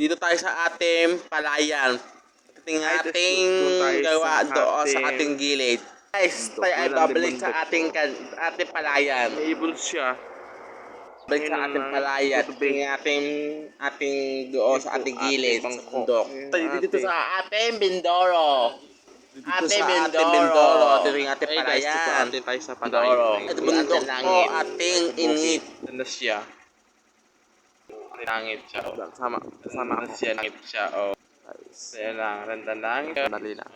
Dito tayo sa ating palayan. Ating gawa doon sa ating gilid. Guys, tayo ay babalik sa ating palayan. May ibon siya. Balik sa ating palayan. Ating doon sa ating gilid. Sa bundok. Dito sa ating Mindoro. Ating Mindoro. Dito yung ating palayan. Dito tayo sa Mindoro. palayan. Ito bundok po ating init. Ganda siya. Langit siya. Kasama ako siya. Langit siya. Oh. Kaya lang. Randa langit. Dali lang.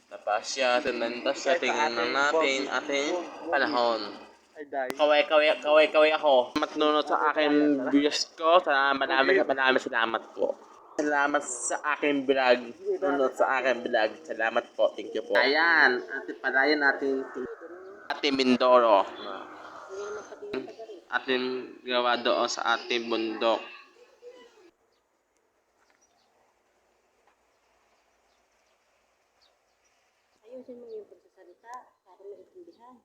Tapos siya. Tinanda siya. Tingnan natin ating panahon. Kaway ako. Matnunod sa aking views ko. Maraming salamat po. Salamat sa aking vlog. Nunod sa aking vlog. Salamat po. Thank you po. Ayan. Ating palayan natin. Ating Mindoro. Ating gawa doon sa ating bundok. Ayusin mo yung pagsasalita para maintindihan.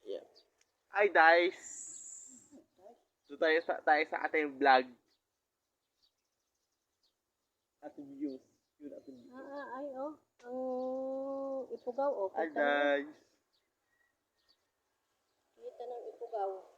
Yeah. Hi guys! So tayo sa ating vlog. Ating views. Yun ating views. Ay, oh. Ang ipugaw, oh. Hi guys! Kita ng ipugaw.